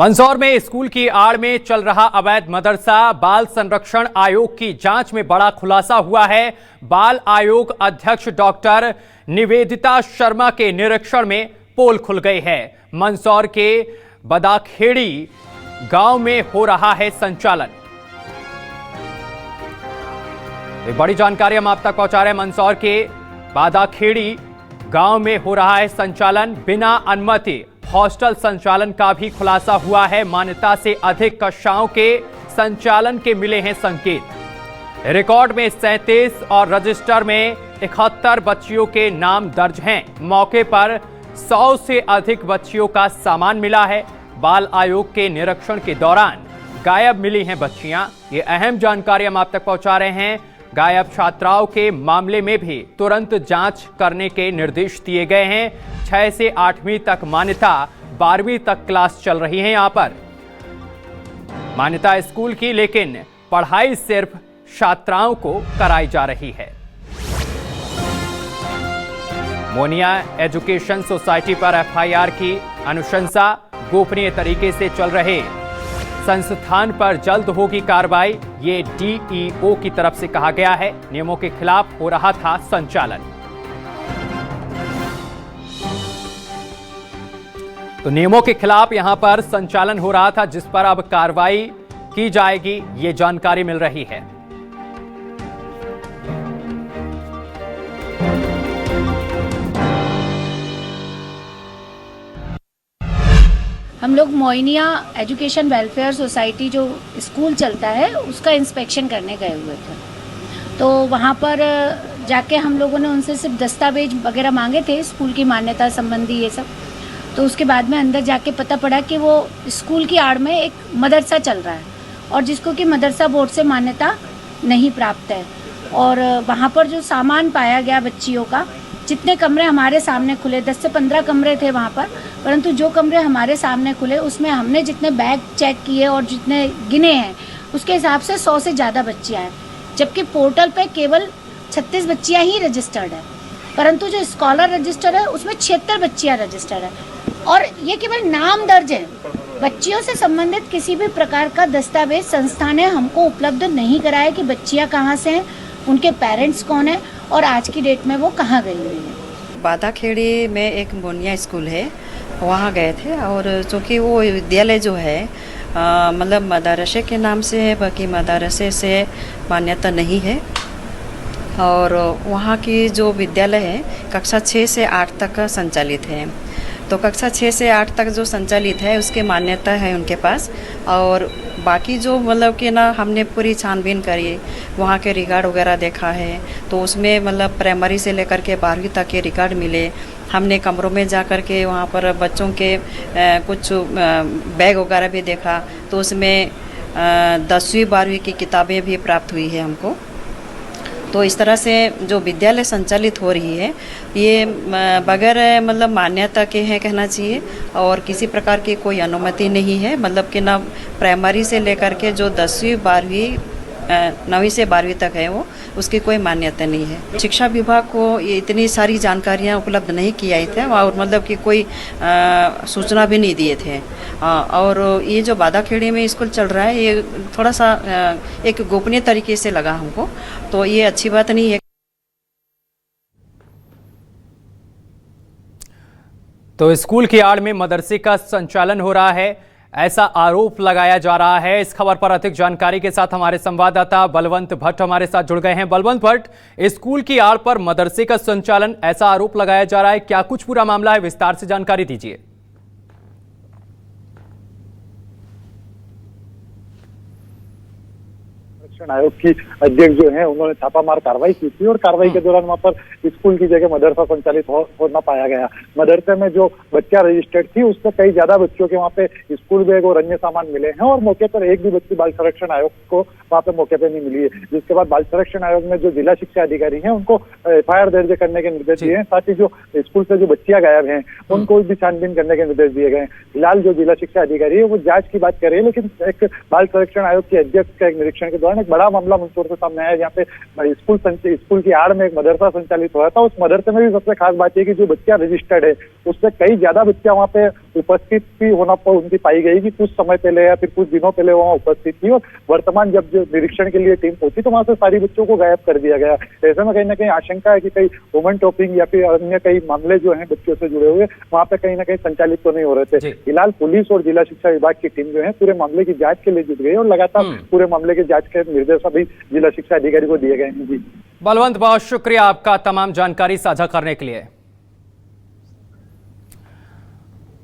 मंदसौर में स्कूल की आड़ में चल रहा अवैध मदरसा बाल संरक्षण आयोग की जांच में बड़ा खुलासा हुआ है। बाल आयोग अध्यक्ष डॉक्टर निवेदिता शर्मा के निरीक्षण में पोल खुल गई है। मंदसौर के बदाखेड़ी गांव में हो रहा है संचालन। एक बड़ी जानकारी हम आप तक पहुंचा रहे हैं। मंदसौर के बादाखेड़ी गांव में हो रहा है संचालन। बिना अनुमति हॉस्टल संचालन का भी खुलासा हुआ है। मान्यता से अधिक कक्षाओं के संचालन के मिले हैं संकेत। रिकॉर्ड में 37 और रजिस्टर में 71 बच्चियों के नाम दर्ज हैं। मौके पर 100 से अधिक बच्चियों का सामान मिला है। बाल आयोग के निरीक्षण के दौरान गायब मिली हैं बच्चियां। ये अहम जानकारी हम आप तक पहुंचा रहे हैं। गायब छात्राओं के मामले में भी तुरंत जांच करने के निर्देश दिए गए हैं। 6 से 8वीं तक मान्यता, 12वीं तक क्लास चल रही है। यहां पर मान्यता स्कूल की, लेकिन पढ़ाई सिर्फ छात्राओं को कराई जा रही है। मोनिया एजुकेशन सोसाइटी पर एफआईआर की अनुशंसा। गोपनीय तरीके से चल रहे संस्थान पर जल्द होगी कार्रवाई, ये डीईओ की तरफ से कहा गया है। नियमों के खिलाफ हो रहा था संचालन। तो नियमों के खिलाफ यहां पर संचालन हो रहा था, जिस पर अब कार्रवाई की जाएगी, ये जानकारी मिल रही है। हम लोग मोइनिया एजुकेशन वेलफेयर सोसाइटी जो स्कूल चलता है उसका इंस्पेक्शन करने गए हुए थे। तो वहाँ पर जाके हम लोगों ने उनसे सिर्फ दस्तावेज वगैरह मांगे थे, स्कूल की मान्यता संबंधी ये सब। तो उसके बाद में अंदर जाके पता पड़ा कि वो स्कूल की आड़ में एक मदरसा चल रहा है और जिसको कि मदरसा बोर्ड से मान्यता नहीं प्राप्त है। और वहाँ पर जो सामान पाया गया बच्चियों का, जितने कमरे हमारे सामने खुले, 10 से 15 कमरे थे वहाँ पर, परंतु जो कमरे हमारे सामने खुले उसमें हमने जितने बैग चेक किए और जितने गिने हैं उसके हिसाब से 100 से ज़्यादा बच्चियाँ हैं। जबकि पोर्टल पे केवल 36 बच्चियाँ ही रजिस्टर्ड है, परंतु जो स्कॉलर रजिस्टर है उसमें 76 बच्चियाँ रजिस्टर्ड है। और ये केवल नाम दर्ज है। बच्चियों से संबंधित किसी भी प्रकार का दस्तावेज संस्था ने हमको उपलब्ध नहीं कराया कि बच्चियाँ कहाँ से हैं, उनके पेरेंट्स कौन है और आज की डेट में वो कहाँ गई हुई है। बादाखेड़ी में एक मोनिया स्कूल है, वहाँ गए थे। और चूँकि वो विद्यालय जो है मतलब मदरसे के नाम से है, बाकी मदरसे से मान्यता नहीं है। और वहाँ की जो विद्यालय है कक्षा 6 से 8 तक संचालित है। तो कक्षा 6 से 8 तक जो संचालित है उसके मान्यता है उनके पास। और बाकी जो मतलब कि ना हमने पूरी छानबीन करी, वहाँ के रिकॉर्ड वगैरह देखा है, तो उसमें मतलब प्राइमरी से लेकर के 12वीं तक के रिकॉर्ड मिले। हमने कमरों में जा कर के वहाँ पर बच्चों के कुछ बैग वगैरह भी देखा, तो उसमें 10वीं 12वीं की किताबें भी प्राप्त हुई है हमको। तो इस तरह से जो विद्यालय संचालित हो रही है ये बगैर मतलब मान्यता के हैं कहना चाहिए, और किसी प्रकार की कोई अनुमति नहीं है। मतलब कि ना प्राइमरी से लेकर के जो 10वीं 12वीं 9वीं से 12वीं तक है वो उसकी कोई मान्यता नहीं है। शिक्षा विभाग को ये इतनी सारी जानकारियाँ उपलब्ध नहीं किए थे और मतलब कि कोई सूचना भी नहीं दिए थे। और ये जो बादाखेड़ी में स्कूल चल रहा है ये थोड़ा सा एक गोपनीय तरीके से लगा हमको, तो ये अच्छी बात नहीं है। तो स्कूल की आड़ में मदरसे का संचालन हो रहा है, ऐसा आरोप लगाया जा रहा है। इस खबर पर अधिक जानकारी के साथ हमारे संवाददाता बलवंत भट्ट हमारे साथ जुड़ गए हैं। बलवंत भट्ट, स्कूल की आड़ पर मदरसे का संचालन, ऐसा आरोप लगाया जा रहा है, क्या कुछ पूरा मामला है? विस्तार से जानकारी दीजिए। आयोग की अध्यक्ष जो है उन्होंने छापामार कार्रवाई की थी और कार्रवाई के दौरान वहाँ पर स्कूल की जगह मदरसा संचालित हो ना पाया गया। मदरसे में जो बच्चा रजिस्टर्ड थी उससे कई ज्यादा बच्चों के वहाँ पे स्कूल बैग और अन्य सामान मिले हैं और मौके पर एक भी बच्ची बाल संरक्षण आयोग को वहाँ पे मौके पर नहीं मिली है। जिसके बाद बाल संरक्षण आयोग ने जो जिला शिक्षा अधिकारी है उनको एफआईआर दर्ज करने के निर्देश दिए हैं। साथ ही जो स्कूल से जो बच्चियां गायब हैं उनको भी छानबीन करने के निर्देश दिए गए। फिलहाल जो जिला शिक्षा अधिकारी है वो जांच की बात कर रहे हैं, लेकिन एक बाल संरक्षण आयोग के अध्यक्ष का एक निरीक्षण के दौरान बड़ा मामला मंदसौर से सामने आया, जहाँ पे स्कूल की आड़ में एक मदरसा संचालित हुआ था। उस मदरसे में भी सबसे खास बात है कि जो बच्चा रजिस्टर्ड है उससे कई ज्यादा बच्चा वहाँ पे उपस्थिति होना पर उनकी पाई गई कि कुछ समय पहले या फिर कुछ दिनों पहले वहाँ उपस्थित थी और वर्तमान जब जो निरीक्षण के लिए टीम पहुंची तो वहां से सारी बच्चों को गायब कर दिया गया। ऐसे में कहीं ना कहीं आशंका है कि कई वुमन टॉपिंग या फिर अन्य कई मामले जो हैं बच्चों से जुड़े हुए वहां पे कहीं ना कहीं संचालित तो नहीं हो रहे थे। फिलहाल पुलिस और जिला शिक्षा विभाग की टीम जो है पूरे मामले की जांच के लिए जुट गई और लगातार पूरे मामले की जांच के निर्देश अभी जिला शिक्षा अधिकारी को दिए गए हैं। जी बलवंत, बहुत शुक्रिया आपका तमाम जानकारी साझा करने के लिए।